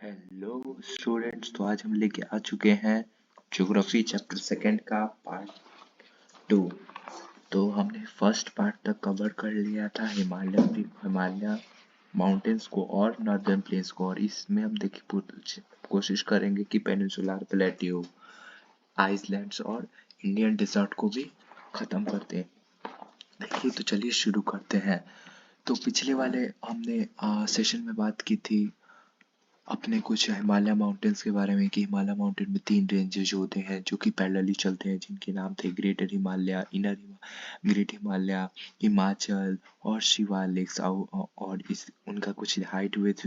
Hello students, तो आज हम लेके आ चुके हैं ज्योग्राफी चैप्टर सेकंड का पार्ट 2। तो हमने फर्स्ट पार्ट तक कवर कर लिया था हिमालय माउंटेन्स को और नॉर्दर्न प्लेन्स को, और इसमें हम देखिए कोशिश करेंगे कि पेनिनसुलर प्लेट्यू, आइसलैंड्स और इंडियन डिजर्ट को भी खत्म करते हैं। देखिए, तो चलिए शुरू करते हैं। तो पिछले वाले हमने सेशन में बात की थी अपने कुछ हिमालय माउंटेन्स के बारे में कि हिमालय माउंटेन में 3 रेंजेस होते हैं जो कि पैरेलली चलते हैं, जिनके नाम थे ग्रेटर हिमालय, ग्रेट हिमालय, हिमाचल और शिवालिक्स। और इस उनका कुछ हाइट विड्थ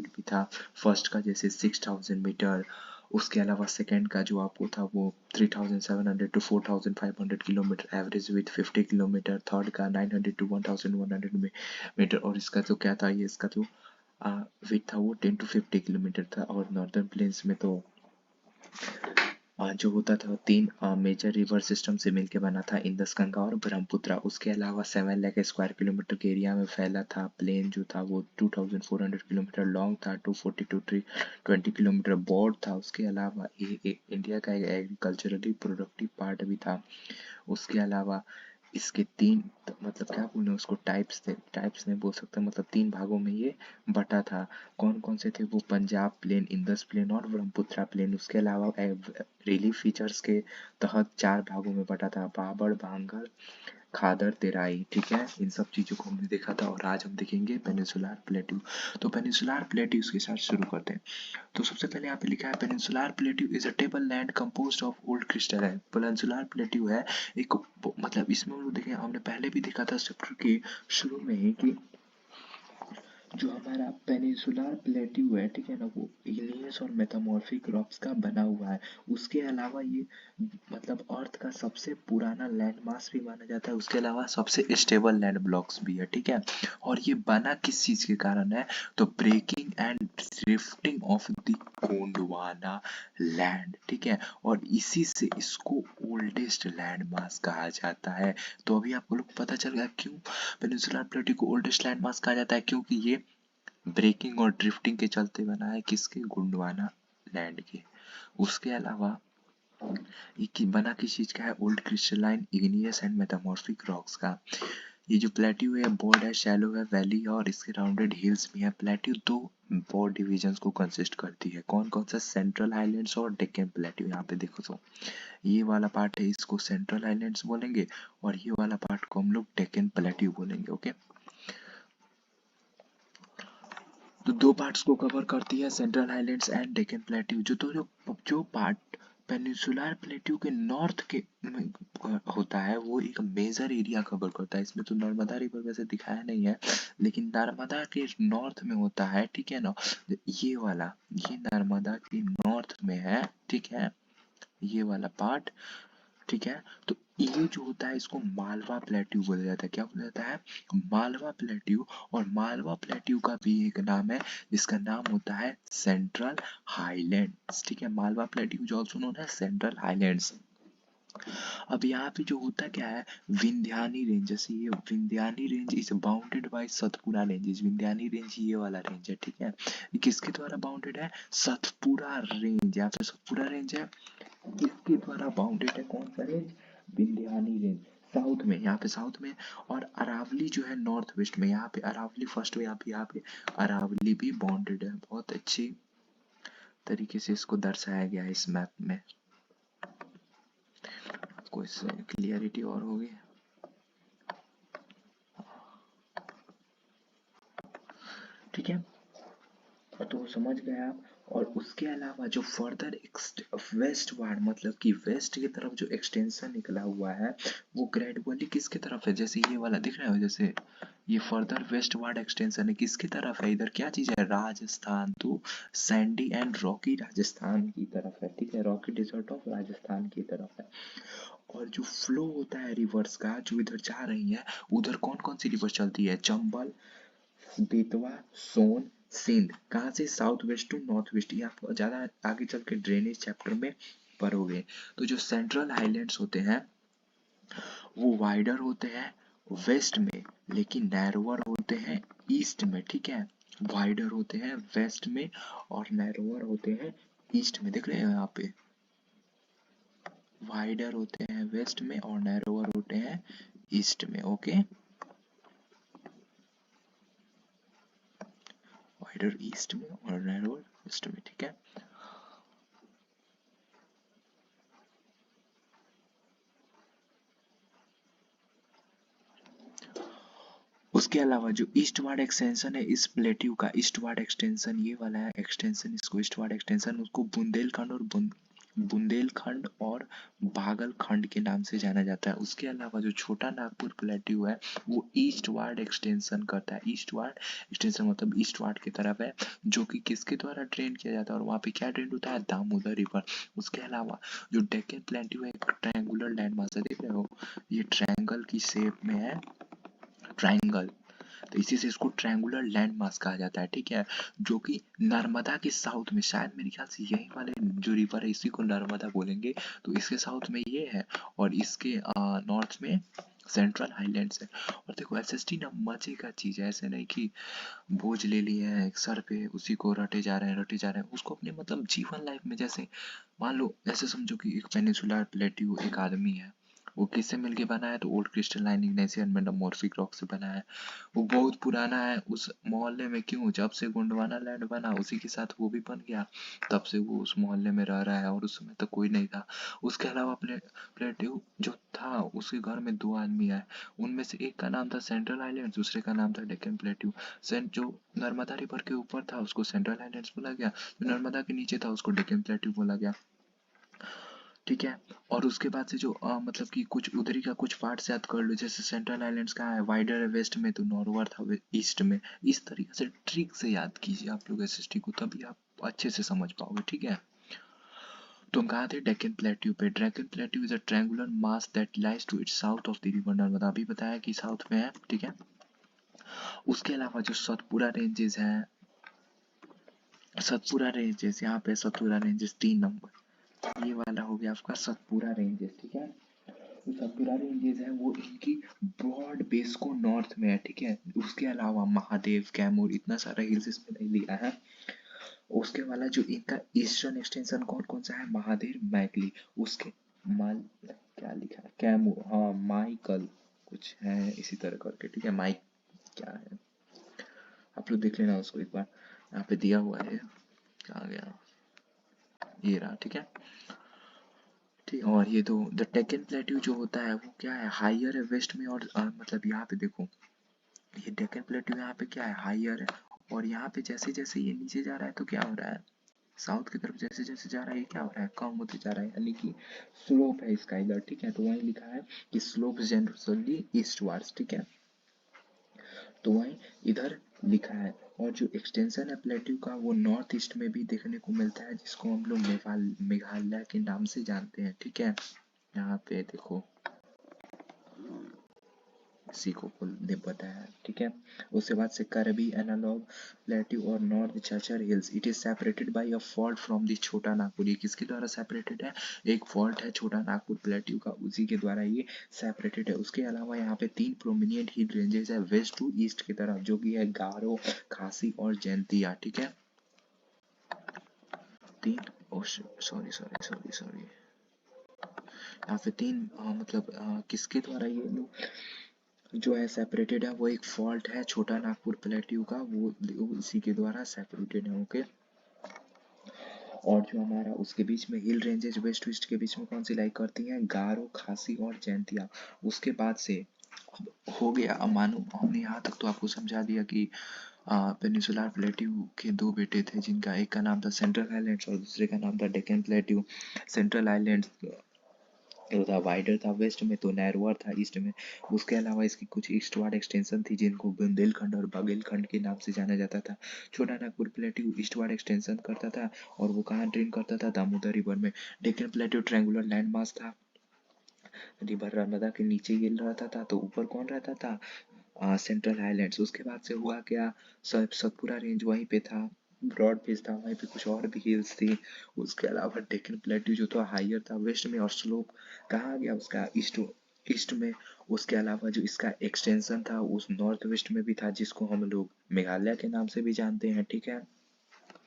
भी था। फर्स्ट का जैसे 6000 मीटर, उसके अलावा सेकंड का जो आपको था वो 3700 to 4500 kilometre, average with 50 kilometre. Third का 900 टू 1100 मीटर, और इसका जो क्या था, ये इसका जो वेट था वो 10 to 50 किलोमीटर था। और नॉर्दर्न प्लेन्स में तो जो होता था 3 मेजर रिवर सिस्टम से मिलकर बना था, इंदस, गंगा और ब्रह्मपुत्र। उसके अलावा 7 लाख स्क्वायर किलोमीटर के एरिया में फैला था। प्लेन जो था वो 2400 किलोमीटर लॉन्ग था, 240 टू 320 किलोमीटर ब्रॉड था। उसके अलावा ये इंडिया का एक एग्रीकल्चरली प्रोडक्टिव पार्ट भी था। उसके अलावा इसके 3 मतलब क्या बोले उसको, टाइप्स नहीं बोल सकते, मतलब 3 भागों में ये बटा था। कौन कौन से थे वो? पंजाब प्लेन, इंदस प्लेन और ब्रह्मपुत्र प्लेन। उसके अलावा रिलीफ फीचर्स के तहत 4 भागों में बटा था, बाबर, भांगर, खादर, तेराई। ठीक है, इन सब चीजों को हमने देखा था, और आज हम देखेंगे पेनिनसुलर प्लेट्यू। तो पेनिनसुलर प्लेट्यू के साथ शुरू करते हैं। तो सबसे पहले यहाँ पे लिखा है peninsular plateau is a table land composed of old crystal है। पेनिनसुलर प्लेट्यू है एक, मतलब इसमें हम लोग देखें, हमने पहले भी देखा था चैप्टर के शुरू में ही कि जो हमारा पेनिनसुलर प्लेट्यू है, ठीक है ना, वो इग्नियस और मेटामॉर्फिक रॉक्स का बना हुआ है। उसके अलावा ये मतलब अर्थ का सबसे पुराना लैंड मास भी माना जाता है। उसके अलावा सबसे स्टेबल लैंड ब्लॉक्स भी है, ठीक है। और ये बना किस चीज के कारण है? तो breaking and drifting of the Gondwana land, ठीक है। और इसी से इसको ओल्डेस्ट लैंड मास कहा जाता है। तो अभी आपको लोग पता चल गया क्यों पेनिनसुलर प्लेट्यू को ओल्डेस्ट लैंड मास कहा जाता है, क्योंकि ये ब्रेकिंग और ड्रिफ्टिंग के चलते बना है, किसके? गोंडवाना लैंड के। उसके अलावा ये बना किस चीज का है? Old crystalline, igneous and metamorphic rocks का। ये जो प्लेट्यू है ब्रॉड है, शैलो है, वैली है, और इसके राउंडेड हिल्स भी है। प्लेट्यू 2 ब्रॉड डिविजन्स को कंसिस्ट करती है। कौन कौन सा? सेंट्रल हाईलैंड्स और डेक्कन प्लेट्यू। यहाँ पे देखो, तो ये वाला पार्ट है, इसको सेंट्रल हाईलैंड्स बोलेंगे, और ये वाला पार्ट को हम लोग डेक्कन प्लेट्यू बोलेंगे। ओके, तो 2 पार्ट्स को कवर करती है, central highlands and Deccan plateau. जो पार्ट पेनिनसुलर प्लेट्यू के नॉर्थ के होता है, वो एक मेजर एरिया कवर करता है। इसमें तो नर्मदा रिवर वैसे दिखाया नहीं है, लेकिन नर्मदा के नॉर्थ में होता है, ठीक है ना। ये वाला, ये नर्मदा के नॉर्थ में है, ठीक है, ये वाला पार्ट, ठीक है। तो ये जो होता है इसको मालवा प्लेट्यू बोला जाता है। क्या बोला जाता है? मालवा प्लेट्यू। और मालवा प्लेट्यू का भी एक नाम है जिसका नाम होता है सेंट्रल हाईलैंड्स, ठीक है। Malwa plateau is also known as central highlands. अब यहाँ पे जो होता क्या है, विंध्यानी रेंज, जैसे ये Vindhyan range is bounded by Satpura ranges. Vindhyan range ये वाला रेंज है, ठीक है। ये किसके द्वारा बाउंडेड है? सतपुरा रेंज। यहाँ पे सतपुरा रेंज है, किसके द्वारा बाउंडेड है? कौन सा रेंज? विंध्यानी रेंज। साउथ में, यहाँ पे साउथ में। और अरावली जो है नॉर्थ वेस्ट में। यहाँ पे अरावली फर्स्ट में, यहाँ पे अरावली भी बाउंडेड है। बहुत अच्छी तरीके से इसको दर्शाया गया है इस मैप में। कोई क्लियरिटी और होगी? ठीक है, तो समझ गए आप। और उसके अलावा जो फर्दर वेस्ट वार्ड, मतलब कि वेस्ट की तरफ जो एक्सटेंशन निकला हुआ है, वो ग्रेजुअली किसकी तरफ है? जैसे ये वाला दिख रहा है, जैसे ये फर्दर वेस्ट वार्ड एक्सटेंशन है, किसकी तरफ है? इधर क्या चीज है? राजस्थान। तो सैंडी एंड रॉकी राजस्थान की तरफ है, ठीक है, रॉकी डिजर्ट ऑफ राजस्थान की तरफ है। और जो फ्लो होता है रिवर्स का, जो इधर जा रही है, उधर कौन कौन सी रिवर चलती है? चंबल, बेतवा, सोन, सिंध। कहाँ से? South west to north west. ये आप ज्यादा आगे चल के ड्रेनेज चैप्टर में पढ़ोगे। तो जो सेंट्रल हाईलैंड्स होते हैं वो वाइडर होते हैं वेस्ट में, लेकिन नैरोअर होते हैं ईस्ट में, ठीक है। वाइडर होते हैं वेस्ट में और नैरोअर होते हैं ईस्ट में। देख रहे हैं यहाँ पे, वाइडर होते हैं वेस्ट में और नैरोअर होते हैं ईस्ट में। ओके, वाइडर ईस्ट में और नैरोअर वेस्ट में, ठीक है। उसके अलावा जो ईस्टवार्ड एक्सटेंशन है इस प्लेट्यू का, ईस्टवार्ड एक्सटेंशन ये वाला है एक्सटेंशन, इसको ईस्टवार्ड एक्सटेंशन, उसको बुंदेलखंड और बागलखंड के नाम से जाना जाता है। उसके अलावा जो छोटा नागपुर प्लेट्यू है वो ईस्टवार्ड एक्सटेंशन करता है। ईस्टवार्ड एक्सटेंशन मतलब ईस्टवार्ड की तरफ है, जो कि किसके द्वारा ड्रेन किया जाता है और वहाँ पे क्या ड्रेन होता है, दामोदर रिवर। उसके अलावा जो डेक्कन प्लेट्यू है एक ट्रायंगुलर लैंड मास है, देख रहे हो ये ट्रायंगल की शेप में है, ट्रायंगल, तो इसी से इसको ट्रायंगुलर लैंड मास कहा जाता है, ठीक है। जो कि नर्मदा के साउथ में, शायद मेरे ख्याल से यही वाले जो रिवर है इसी को नर्मदा बोलेंगे, तो इसके साउथ में ये है और इसके नॉर्थ में सेंट्रल हाईलैंड्स है। और देखो एसएसटी ना मजे का चीज है, ऐसे नहीं कि बोझ ले लिए हैं एक सर पे उसी को रटे जा रहे हैं उसको अपने मतलब जीवन लाइफ में। जैसे मान लो ऐसे समझो कि एक पेनिनसुलर प्लेट्यू एक आदमी है, वो किससे मिलके बना है, तो ओल्ड क्रिस्टलाइन इग्नेशियन मेटामॉर्फिक रॉक से बना है। वो बहुत पुराना है उस मोहल्ले में, क्यों, जब से गोंडवाना लैंड बना उसी के साथ वो भी बन गया, तब से वो उस मोहल्ले में रह रहा है और उस समय तक कोई नहीं था। उसके अलावा प्लेट्यू जो था उसके घर में दो आदमी आए, उनमें से एक का नाम था सेंट्रल आइलैंड, दूसरे का नाम था डेक्कन प्लेट्यू। सेंट जो नर्मदा रिवर के ऊपर था उसको सेंट्रल आइलैंड्स बोला गया, जो नर्मदा के नीचे था उसको डेक्कन प्लेट्यू बोला गया, ठीक है। और उसके बाद से जो मतलब कि कुछ उधरी का कुछ पार्ट याद कर लो, जैसे सेंट्रल आइलैंड्स कहाँ है, वाइडर है वेस्ट में, तो नॉर्वर था ईस्ट में। इस तरीके से ट्रिक से याद कीजिए आप लोग एसएसटी को, तभी आप अच्छे से समझ पाओगे, ठीक है। तो हम कहाँ थे, डेक्कन प्लेट्यू पे। Deccan plateau is a triangular mass that lies to its south of the river Narmada, अभी बताया कि साउथ में है, ठीक है। उसके अलावा जो सतपुरा रेंजेस हैं, सतपुरा रेंजेस यहाँ पे, सतपुरा रेंजेस 3 नंबर, ये वाला हो गया आपका सतपुरा रेंजेस, ठीक है। जो सतपुरा रेंजेस है वो इनकी ब्रॉड बेस को नॉर्थ में है, ठीक है। उसके अलावा महादेव, कैमूर, इतना सारा हिल्स इसमें नहीं लिया है। उसके वाला जो इनका ईस्टर्न एक्सटेंशन कौन कौन सा है, महादेव, मैकली, उसके माल, क्या लिखा है, कैमूर, हाँ माइकल कुछ है इसी तरह करके, ठीक है। माइक क्या है, आप लोग देख लेना उसको एक बार, यहाँ पे दिया हुआ है, कहाँ गया, ये रहा, ठीक है। ठीक, और ये तो द डेक्कन प्लेट्यू जो होता है वो क्या है, हाइयर है वेस्ट में, और मतलब यहाँ पे देखो ये डेक्कन प्लेट्यू यहाँ पे क्या है, हाइयर है, और यहाँ पे जैसे जैसे ये नीचे जा रहा है तो क्या हो रहा है, साउथ की तरफ जैसे जैसे जा रहा है ये क्या हो रहा है, कम होते जा रहा है, यानी कि स्लोप है इसका इधर, ठीक है। तो वहीं लिखा है कि स्लोप जनरली ईस्टवर्ड्स, ठीक है, तो वहीं इधर लिखा है। और जो एक्सटेंशन है प्लेट्यू का वो नॉर्थ ईस्ट में भी देखने को मिलता है, जिसको हम लोग मेघालय के नाम से जानते हैं, ठीक है। यहाँ पे देखो इसी को ने बताया, ठीक है। उसके बाद से करबी एनालॉग प्लेट्यू और north Cachar hills, it is separated by a fault from the Chota Nagpur, ये किसके द्वारा सेपरेटेड है, एक फॉल्ट है छोटा नागपुर प्लेट्यू का, उसी के द्वारा ये सेपरेटेड है। उसके अलावा यहाँ पे 3 प्रोमिनिएंट हिल रेंजेस है वेस्ट टू ईस्ट की तरफ, जो कि है गारो, खासी और जैंतिया, ठीक है। तीन, सॉरी सॉरी सॉरी सॉरी, यहाँ पे तीन मतलब किसके द्वारा ये लोग जो है सेपरेटेड है, वो एक फॉल्ट है छोटा नागपुर प्लेट्यू का, वो इसी के द्वारा सेपरेटेड है, ओके। और जो हमारा उसके बीच में हिल रेंजेस वेस्ट ईस्ट के बीच में कौन सी लाई करती हैं, गारो, खासी और जैंतिया। उसके बाद से अब हो गया, अब मानो हमने यहाँ तक तो आपको समझा दिया कि पेनिसुलर प्लेट्यू के दो बेटे थे, जिनका एक का नाम था सेंट्रल आइलैंड्स और दूसरे का नाम था डेक्कन प्लेट्यू। सेंट्रल आइलैंड्स तो था वाइडर, था वेस्ट में, तो नैरोअर था ईस्ट में। उसके अलावा इसकी कुछ ईस्टवार्ड एक्सटेंशन थी जिनको बुंदेलखंड और बघेलखंड के नाम से जाना जाता था। छोटा नागपुर प्लेट्यू ईस्टवार्ड एक्सटेंशन करता था और वो कहाँ ड्रेन करता था, दामोदर रिवर में। Deccan plateau triangular land mass था, रिवर नर्मदा के नीचे ये रहता था, तो ऊपर कौन रहता था, सेंट्रल हाईलैंड्स। उसके बाद से हुआ क्या, सतपुरा रेंज वहीं पे था, ब्रॉड बेस था, वहीं पे कुछ और भी हिल्स थी। उसके अलावा डेक्कन प्लेट्यू जो था हाइयर था वेस्ट में, और स्लोप कहाँ आ गया उसका, ईस्ट ईस्ट में। उसके अलावा जो इसका एक्सटेंशन था उस नॉर्थ वेस्ट में भी था, जिसको हम लोग मेघालय के नाम से भी जानते हैं, ठीक है।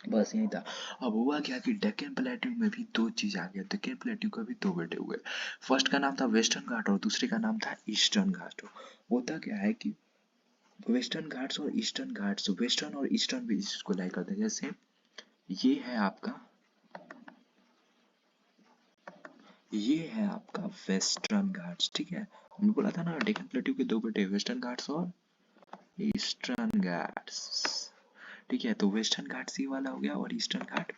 बस यही था। अब हुआ क्या कि डेक्कन प्लेट्यू में भी दो चीज आ गया। डेक्कन प्लेट्यू का भी दो बेटे हुए। फर्स्ट का नाम था वेस्टर्न घाट और दूसरे का नाम था ईस्टर्न घाट। होता क्या है कि वेस्टर्न घाट्स और ईस्टर्न घाट्स, वेस्टर्न और ईस्टर्न भी इसको लाइक करते हैं। जैसे ये है आपका, ये है आपका वेस्टर्न घाट्स, ठीक है। हमने बोला था ना डेक्कन प्लेट्यू के दो बेटे, वेस्टर्न घाट्स और ईस्टर्न घाट्स, ठीक है। तो वेस्टर्न घाट्स ये वाला हो गया और ईस्टर्न घाट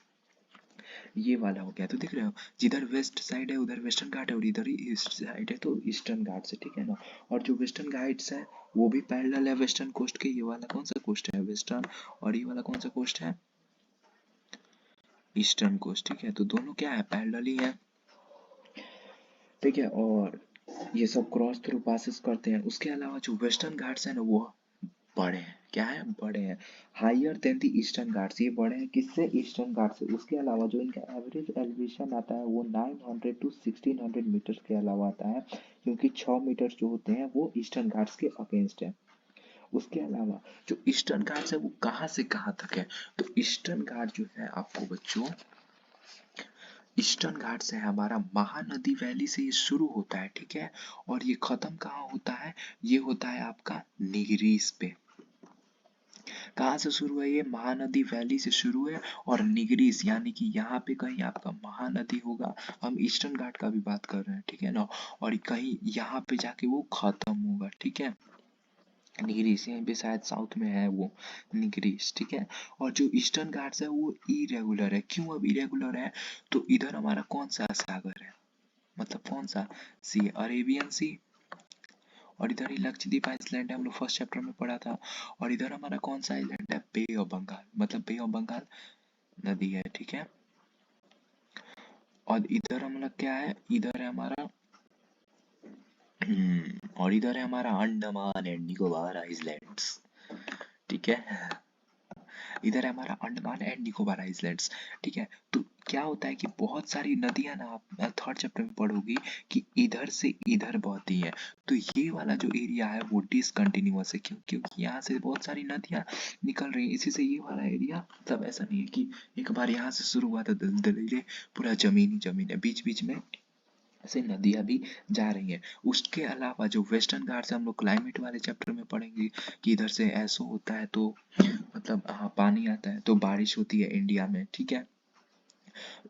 ये वाला हो गया। तो देख रहे हो, जिधर वेस्ट साइड है उधर वेस्टर्न घाट है और इधर ही ईस्ट साइड है तो ईस्टर्न घाट से, ठीक है ना। और जो वेस्टर्न घाट्स है वो भी पैरेलल है वेस्टर्न कोस्ट के। ये वाला कौन सा कोस्ट है, वेस्टर्न, और ये वाला कौन सा कोस्ट है, ईस्टर्न कोस्ट, ठीक है। तो दोनों क्या है, पैरेलल ही है, ठीक है। और ये सब क्रॉस थ्रू पासेस करते हैं। उसके अलावा जो वेस्टर्न घाट्स है ना वो बड़े हैं, क्या है, बड़े हैं, higher than the eastern Ghats. ये बड़े हैं किससे, ईस्टर्न घाट से। उसके अलावा जो इनका एवरेज एलिवेशन आता है वो 900 टू 1600 मीटर के अलावा आता है, क्योंकि 6 मीटर जो होते हैं वो ईस्टर्न घाट्स के अगेंस्ट है। उसके अलावा जो ईस्टर्न घाट्स है वो कहाँ से कहाँ तक है, तो ईस्टर्न घाट जो है आपको बच्चों, ईस्टर्न घाट से हमारा महानदी वैली से ये शुरू होता है, ठीक है। और ये खत्म कहाँ होता है, ये होता है आपका निगरीस पे। कहाँ से शुरू है, ये महानदी वैली से शुरू है और निगरीस यानी कि यहाँ पे कहीं आपका महानदी होगा। हम ईस्टर्न घाट का भी बात कर रहे हैं, ठीक है ना। और कहीं यहाँ पे जाके वो खत्म होगा, ठीक है। निगरीस यहीं पे शायद साउथ में है वो निगरीस, ठीक है। और जो ईस्टर्न घाट्स है वो इरेगुलर है। क्यों अब इरेगुलर है, तो इधर हमारा कौन सा सागर है, मतलब कौन सा, सी, अरेबियन सी। और इधर ही लक्षद्वीप आइसलैंड है, हम लोग फर्स्ट चैप्टर में पढ़ा था। और इधर हमारा कौन सा आइलैंड है, बे ऑफ बंगाल, मतलब बे ऑफ बंगाल नदी है, ठीक है। और इधर हम लोग क्या है, इधर है हमारा और इधर है हमारा अंडमान एंड निकोबार आइसलैंड्स, ठीक है। इधर है हमारा अंडमान एंड निकोबार आइसलैंड्स, ठीक है। तो क्या होता है कि बहुत सारी नदियां ना, आप थर्ड चैप्टर में पढ़ोगी कि इधर से इधर बहती है। तो ये वाला जो एरिया है वो डिसकंटिन्यूअस है, क्यों, क्योंकि यहाँ से बहुत सारी नदियां निकल रही हैं। इसी से ये वाला एरिया, मतलब ऐसा नहीं है कि एक बार यहाँ से शुरू हुआ था दलदली, पूरा जमीन ही जमीन है, बीच बीच में से नदियां भी जा रही हैं। उसके अलावा जो वेस्टर्न घाट से हम लोग क्लाइमेट वाले चैप्टर में पढ़ेंगे कि इधर से ऐसा होता है तो मतलब हाँ पानी आता है तो बारिश होती है इंडिया में, ठीक है।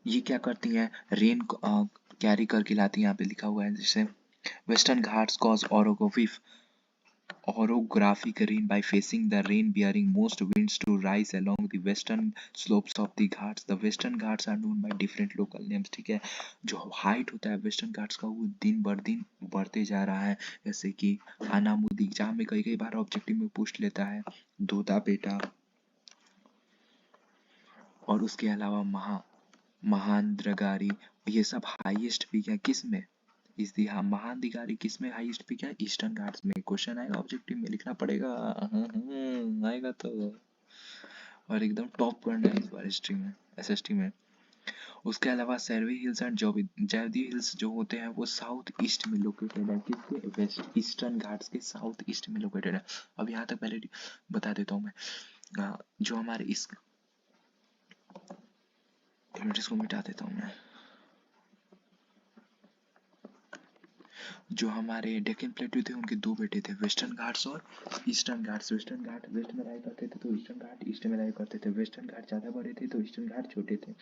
ये क्या करती हैं, रेन कैरी करके लाती हैं, यहाँ पे लिखा हुआ है जैसे western Ghats cause orographic rain by facing the rain bearing most winds to rise along the western slopes of the ghats. The western ghats are known by different local names, ठीक है। जो हाइट होता है वेस्टर्न घाट्स का वो दिन बर दिन बढ़ते जा रहा है, जैसे कि अनामुदी, जहाँ में कई कई बार ऑब्जेक्टिव में पूछ लेता है, दोदा बेटा। और उसके अलावा महानद्रगारी, ये सब हाईएस्ट पीक है किस में, इस दी हाँ महानदिगारी किस में हाईएस्ट पीक है, ईस्टर्न घाट्स में। क्वेश्चन आएगा ऑब्जेक्टिव में, लिखना पड़ेगा, आएगा तो। और एकदम टॉप करना है इस बार हिस्ट्री में, एसएसटी में। उसके अलावा सर्वे हिल्स एंड जैवदी हिल्स जो होते हैं वो साउथ ईस्ट में लोकेटेड है, किसके, वेस्ट ईस्टर्न घाट्स के साउथ ईस्ट में लोकेटेड है। अब यहाँ तक पहले बता देता हूँ मैं। जो हमारे इस इसको मिटा देता हूँ मैं। जो हमारे डेक्कन प्लेट्यू थे उनके दो बेटे थे, वेस्टर्न घाट्स और ईस्टर्न घाट्स। वेस्टर्न घाट वेस्ट में राय करते थे तो ईस्टर्न घाट ईस्ट में राय करते थे। वेस्टर्न घाट ज़्यादा बड़े थे तो ईस्टर्न घाट छोटे थे,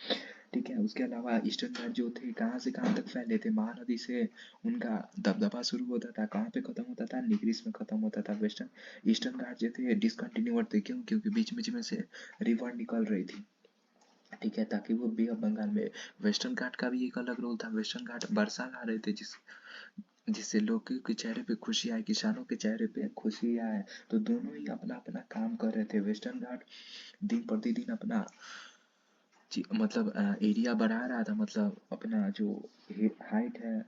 ठीक है। उसके अलावा ईस्टर्न घाट जो थे कहाँ से कहाँ तक फैले थे, महानदी से उनका दबदबा शुरू होता था, कहाँ पे खत्म होता था, निगरीस में खत्म होता था। वेस्टर्न ईस्टर्न घाट जो थे डिसकंटिन्यूअर थे, क्यों, क्योंकि बीच बीच में से रिवर निकल रही थी, ठीक है, ताकि वो बे ऑफ बंगाल में। वेस्टर्न घाट का भी एक अलग रोल था, वेस्टर्न घाट बरसा ला रहे थे जिससे लोगों के चेहरे पे खुशी आए, किसानों के चेहरे पे खुशी आए। तो दोनों ही अपना अपना काम कर रहे थे। वेस्टर्न घाट दिन प्रतिदिन अपना मतलब एरिया बढ़ा रहा था, मतलब अपना जो हाइट है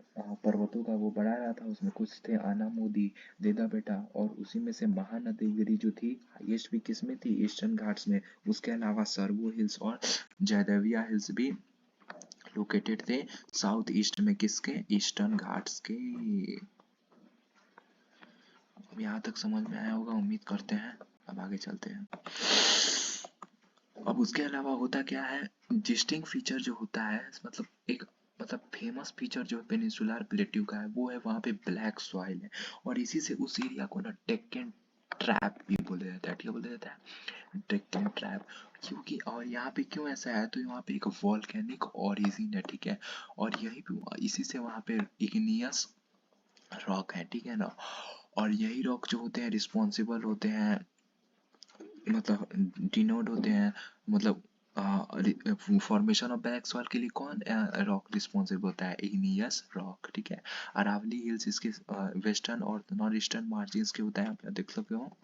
पर्वतों का वो बढ़ा रहा था। उसमें कुछ थे आना मोदी, देदा बेटा, और उसी में से महानदी गिरी जो थी हाईएस्ट भी किस में थी, ईस्टर्न घाट्स में। उसके अलावा सर्वो हिल्स और जैदविया हिल्स भी लोकेटेड थे साउथ ईस्ट में, किसके, ईस्टर्न घाट्स के। यहाँ तक समझ में आया होगा उम्मीद करते हैं। अब आगे चलते हैं। अब उसके अलावा होता क्या है, डिस्टिंग फीचर जो होता है, मतलब एक मतलब फेमस फीचर जो पेनिनसुलर प्लेट्यू का है वो है वहाँ पे ब्लैक सॉइल है। और इसी से उस एरिया को ना डेक्कन ट्रैप भी बोला जाता है। क्या बोला जाता है? डेक्कन ट्रैप। क्योंकि और यहाँ पे क्यों ऐसा है, तो यहाँ पे एक वॉल्केनिक ओरिजिन है, ठीक है। और यही पे इसी से वहाँ पे इग्नियस रॉक है, ठीक है ना। और यही रॉक जो होते हैं रिस्पॉन्सिबल होते हैं, मतलब डिनोट होते हैं, मतलब फॉर्मेशन ऑफ ब्लैक सॉइल के लिए कौन रॉक रिस्पॉन्सिबल होता है? इग्नियस रॉक, ठीक है। अरावली हिल्स इसके वेस्टर्न और नॉर्थ ईस्टर्न मार्जिन के होता है। आप देख सकते हो,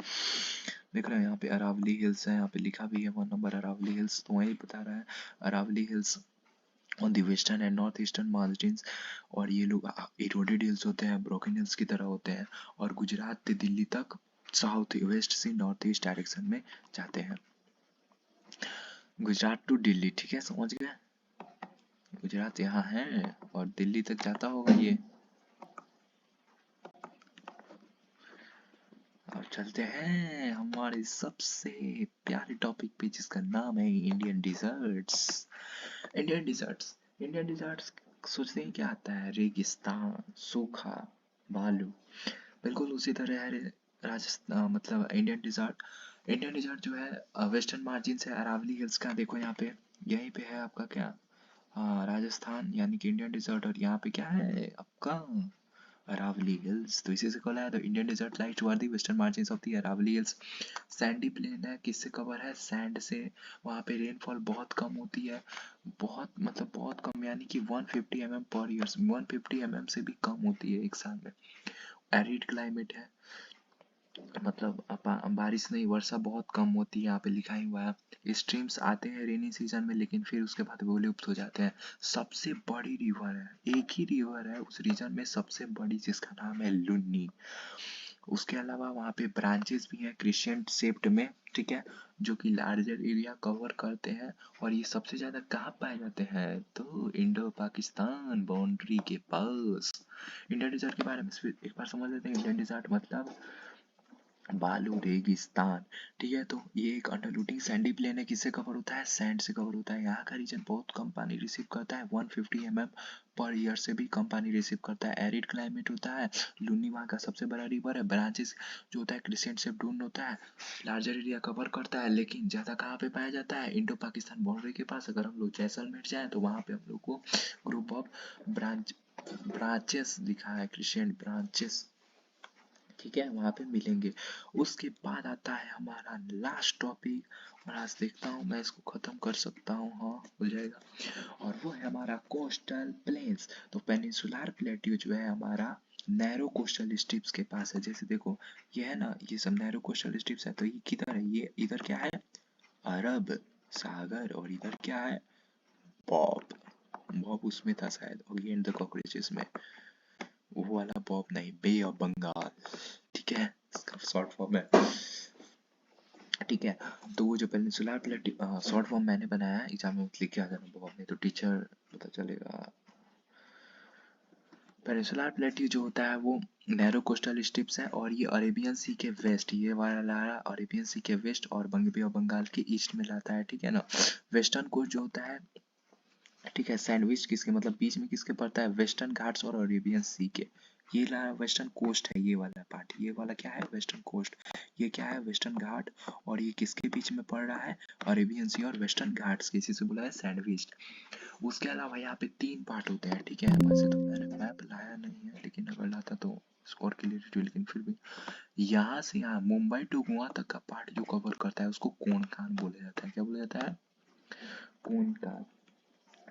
देख रहे हैं यहाँ पे अरावली हिल्स है, यहाँ पे लिखा भी है 1 नंबर अरावली हिल्स, तो वही बता रहा है Aravalli hills on the western and north eastern margins. और ये लोग इरोडेड हिल्स होते हैं, ब्रोकन हिल्स की तरह होते हैं। और गुजरात से दिल्ली तक साउथ वेस्ट से नॉर्थ ईस्ट डायरेक्शन में जाते हैं। गुजरात टू दिल्ली, ठीक है, समझ गए। गुजरात यहाँ है और दिल्ली तक जाता होगा ये। अब चलते हैं हमारे सबसे प्यारे टॉपिक पे, जिसका नाम है Indian deserts. Indian deserts, Indian deserts सोचते हैं क्या आता है? रेगिस्तान, सूखा, बालू। बिल्कुल उसी तरह है राजस्थान, मतलब इंडियन डिजर्ट। इंडियन डिजर्ट जो है वेस्टर्न मार्जिन से अरावली हिल्स का, देखो यहाँ पे यहीं पे है आपका क्या, हाँ राजस्थान, यानी कि इंडियन डिजर्ट। और यहाँ पे क्या है आपका अरावली हिल्स, तो इसी से खोला है। तो Indian desert lies toward the western margin of the Aravalli hills. Sandy plain है, किससे कवर है? सैंड से। वहाँ पे रेनफॉल बहुत कम होती है, बहुत मतलब बहुत कम, यानी कि 150 mm पर ईयर, 150 mm से भी कम होती है एक साल में। एरिड क्लाइमेट है, मतलब बारिश नहीं, वर्षा बहुत कम होती है, यहाँ पे लिखा ही हुआ है। स्ट्रीम्स आते हैं रेनी सीजन में, लेकिन फिर उसके बाद वो लुप्त हो जाते हैं। सबसे बड़ी रिवर है, एक ही रिवर है उस रीजन में सबसे बड़ी, जिसका नाम है लुन्नी। उसके अलावा वहाँ पे ब्रांचेस भी हैं क्रिश्चियन शेप्ड में, ठीक है, जो कि लार्जर एरिया कवर करते हैं। और ये सबसे ज्यादा कहाँ पाए जाते हैं? तो इंडो पाकिस्तान बाउंड्री के पास। इंडियन डिजर्ट के बारे में एक बार समझ लेते हैं। इंडियन डिजर्ट मतलब बालू रेगिस्तान, ठीक है। तो ये एक अंडरलूटिंग सैंडी प्लेन है, किससे कवर होता है? सैंड से कवर होता है। यहाँ का रीजन बहुत कम पानी रिसीव करता है, 150 mm पर ईयर से भी कम पानी रिसीव करता है। एरिड क्लाइमेट होता है। लुनी वहाँ का सबसे बड़ा रिवर है। ब्रांचेस जो होता है क्रिसेंट शेप ढूंढ होता है, लार्जर एरिया कवर करता है, लेकिन ज्यादा कहाँ पे पाया जाता है? इंडो पाकिस्तान बाउंड्री के पास। अगर हम लोग जैसलमेर जाए तो वहाँ पे हम लोग को ग्रुप ऑफ ब्रांचेस लिखा है, क्रिसेंट ब्रांचेस, ठीक है, वहां पे मिलेंगे। उसके बाद आता है हमारा लास्ट टॉपिक, और आज देखता हूँ मैं इसको खत्म कर सकता हूँ, हाँ हो जाएगा। और वो है हमारा कोस्टल प्लेन्स। तो पेनिनसुलर प्लेट्यू जो है हमारा नैरो कोस्टल स्ट्रिप्स के पास है। जैसे देखो ये है ना, ये सब नैरो कोस्टल स्ट्रिप्स है, तो ये किधर है? ये इधर क्या है? अरब सागर। और इधर क्या है? बॉब, बॉब उसमें था शायद, और ये द कॉकरोचेस में। वो वाला बॉब नहीं, बे ऑफ बंगाल, ठीक है, इसका शॉर्ट फॉर्म है, ठीक है। तो वो जो पेनिनसुलर प्लेट शॉर्ट फॉर्म मैंने बनाया है, एग्जाम में लिख के आ जाना बहुत, नहीं तो टीचर पता चलेगा। पेनिनसुलर प्लेट्यू जो होता है वो नैरो कोस्टल स्ट्रिप्स है, और ये अरेबियन सी के वेस्ट, ये वाला अरेबियन सी के वेस्ट और बे ऑफ बंगाल के ईस्ट में लाता है, ठीक है ना। वेस्टर्न कोस्ट जो होता है, ठीक है, सैंडविच किसके मतलब बीच में किसके पड़ता है? वेस्टर्न घाट्स और अरेबियन सी के। ये ला वेस्टर्न कोस्ट है, ये वाला पार्ट, ये वाला क्या है? Western coast. ये क्या है? वेस्टर्न घाट। और ये किसके बीच में पड़ रहा है? अरेबियन सी और वेस्टर्न घाट्स के, इसी से बोला है सैंडविच। उसके अलावा यहाँ पे 3 पार्ट होते हैं, ठीक है। वैसे तो मैंने मैप लाया नहीं है, लेकिन अगर लाता तो और क्लियरिटी, लेकिन फिर भी यहाँ से यहाँ मुंबई टू गोवा तक का पार्ट जो कवर करता है उसको कोंकण बोला जाता है। क्या बोला जाता है? कोंकण,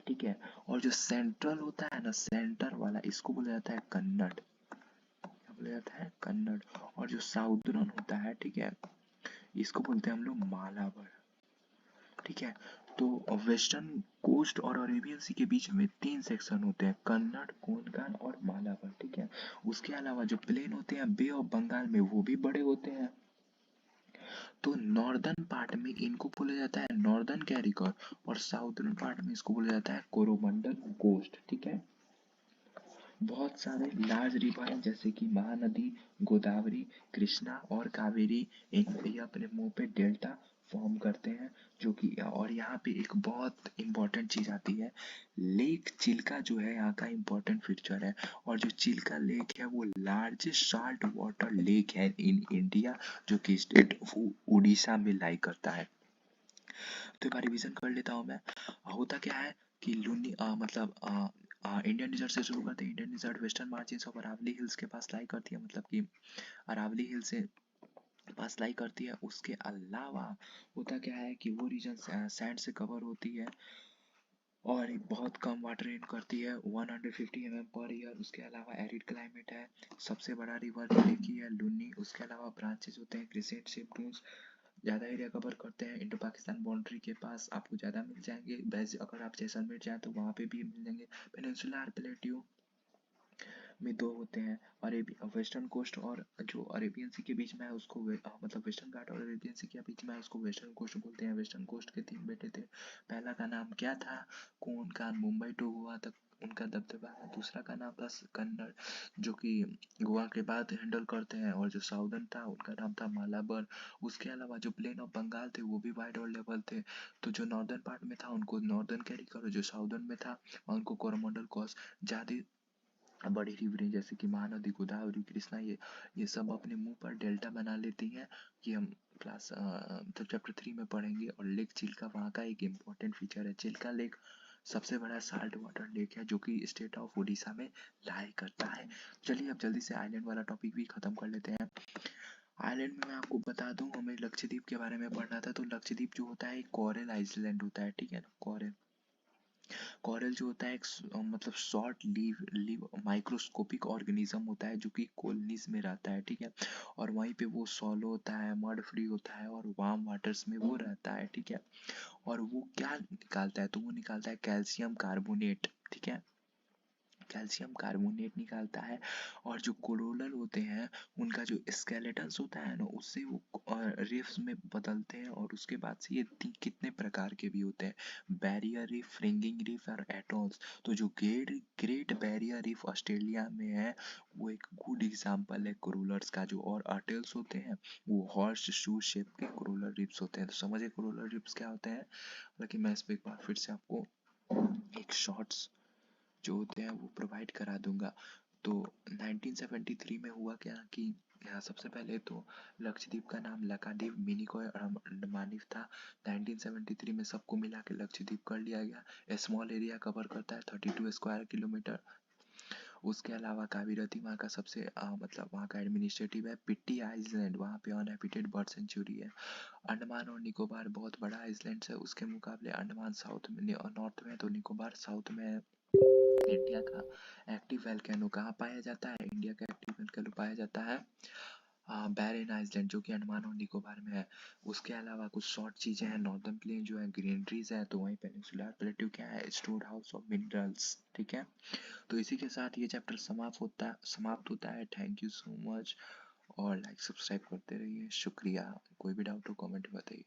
ठीक है। और जो सेंट्रल होता है ना, सेंटर वाला, इसको बोला जाता है कन्नड़। क्या बोला जाता है? कन्नड़। और जो साउदर्न होता है, ठीक है, इसको बोलते हैं हम लोग मालाबर, ठीक है। तो वेस्टर्न कोस्ट और अरेबियन सी के बीच में 3 सेक्शन होते हैं, कन्नड़, कोंकण और मालाबर, ठीक है। उसके अलावा जो प्लेन होते हैं बे ऑफ बंगाल में, वो भी बड़े होते हैं। तो नॉर्दर्न पार्ट में इनको बोला जाता है नॉर्दर्न कैरिकर, और साउदर्न पार्ट में इसको बोला जाता है कोरोमंडल कोस्ट, ठीक है। बहुत सारे लार्ज रिवर हैं जैसे कि महानदी, गोदावरी, कृष्णा और कावेरी। ये अपने मुंह पे डेल्टा फॉर्म करते हैं, जो कि और यहाँ पे एक बहुत इंपॉर्टेंट चीज आती है। लेक चिल्का जो है यहाँ का इंपॉर्टेंट फीचर है। और जो चिल्का लेक है वो लार्जेस्ट साल्ट वाटर लेक है इन इंडिया, जो कि स्टेट उड़ीसा में लाई करता है। तो एक बार रिवीजन कर लेता हूँ मैं। होता क्या है कि मतलब इंडियन डिजर्ट से शुरू करते हैं। Indian desert western margins of Aravalli hills के पास लाई करती है, मतलब कि अरावली हिल से पास लाई करती है। उसके अलावा होता क्या है कि वो रीजन सैंड से कवर होती है और एक बहुत कम वाटर इन करती है, 150 mm पर ईयर। उसके अलावा एरिड क्लाइमेट है। सबसे बड़ा रिवर लेक ही है लुनी। उसके अलावा ब्रांचेस होते हैं क्रिसेंट शिप डून्स, ज़्यादा एरिया कवर करते हैं। इंडो पाकिस्तान बाउंड्री के पास आपको ज़्यादा मिल जाएंगे। वैसे अगर आप जैसलमेर जाएँ तो वहाँ पे भी मिल जाएंगे। पेनिनसुलर प्लेट्यू में दो होते हैं, वेस्टर्न कोस्ट और जो अरेबियन सी के बीच में है उसको मतलब वेस्टर्न घाट और अरेबियन सी के बीच में है उसको वेस्टर्न कोस्ट बोलते हैं। वेस्टर्न कोस्ट के तीन बेटे थे। पहला का नाम क्या था? कून खान, मुंबई टू गोवा तक उनका दबदबा है। दूसरा का नाम था कन्नड़, जो कि गोवा के बाद हैंडल करते हैं। और जो साउदर्न था उनका नाम था मालाबर। उसके अलावा जो प्लेन ऑफ बंगाल थे वो भी वाइड और लेवल थे। तो जो नॉर्दर्न पार्ट में था उनको नॉर्दर्न कैरी करो, जो साउदर्न में था उनको कोरोमंडल कॉस। ज़्यादा बड़ी रिवरें जैसे कि महानदी, गोदावरी, कृष्णा, ये सब अपने मुंह पर डेल्टा बना लेती हैं। ये हम क्लास मतलब चैप्टर 3 में पढ़ेंगे। और लेक चिल्का वहाँ का एक इम्पॉर्टेंट फीचर है। चिल्का लेक सबसे बड़ा साल्ट वाटर लेक है जो कि स्टेट ऑफ उड़ीसा में लाई करता है। चलिए अब जल्दी से आइलैंड वाला टॉपिक भी खत्म कर लेते हैं। आइलैंड में मैं आपको बता दूं, हमें लक्षद्वीप के बारे में पढ़ना था। तो लक्षद्वीप जो होता है एक कोरल आइलैंड होता है, ठीक है ना। कोरल कॉरल जो होता है एक मतलब शॉर्ट लीव माइक्रोस्कोपिक ऑर्गेनिज्म होता है जो कि कॉलोनीज में रहता है, ठीक है। और वहीं पे वो सॉलो होता है, मड फ्री होता है और वार्म वाटर्स में वो रहता है, ठीक है। और वो क्या निकालता है? तो वो निकालता है कैल्शियम कार्बोनेट, ठीक है। कैल्शियम कार्बोनेट निकालता है। और जो कोरोलर होते हैं उनका जो स्केलेटन्स होता है ना, उससे वो रिफ्स में बदलते हैं। और उसके बाद से ये कितने प्रकार के भी होते हैं, बैरियर रीफ, फ्रिंगिंग रीफ और एटॉल्स। तो जो ग्रेट बैरियर रीफ ऑस्ट्रेलिया में है वो एक गुड एग्जांपल है कोरोलर्स का। जो और अटल्स होते हैं वो हॉर्स शू शेप के कोरोलर रिफ्स होते हैं। तो समझे कोरोलर रिफ्स क्या होते हैं। हालांकि मैं इस पर एक बार फिर से आपको एक शॉर्ट्स जो होते हैं वो प्रोवाइड करा दूंगा। तो 1973 में हुआ क्या कि यहाँ सबसे पहले तो लक्षद्वीप का नाम लक्षद्वीप मिनिकॉय और अंडमानिव था। 1973 में सबको मिला के लक्षद्वीप कर लिया गया। स्मॉल एरिया कवर करता है 32 स्क्वायर किलोमीटर। उसके अलावा कावीरती वहाँ का सबसे मतलब वहाँ का एडमिनिस्ट्रेटिव है। पिट्टी आइलैंड वहाँ पे अनहैबिटेड बर्ड सेंचुरी है। अंडमान और निकोबार बहुत बड़ा आइलैंड है, उसके मुकाबले अंडमान साउथ में और नॉर्थ में, तो निकोबार साउथ में है। इंडिया का एक्टिव वैल्केनो कहाँ पाया जाता है? इंडिया का एक्टिव वैल्केनो पाया जाता है बैरन आइलैंड, जो कि अंडमान और निकोबार में है। उसके अलावा कुछ शॉर्ट चीजें हैं। नॉर्दर्न प्लेन जो है ग्रीनरीज है, तो वहीं पेनिनसुलर प्लेट्यू क्या है? स्टोर हाउस ऑफ मिनरल्स, ठीक है। तो इसी के साथ ये चैप्टर समाप्त होता है। Thank you so much. और लाइक सब्सक्राइब करते रहिए। शुक्रिया। कोई भी डाउट हो कमेंट बताइए।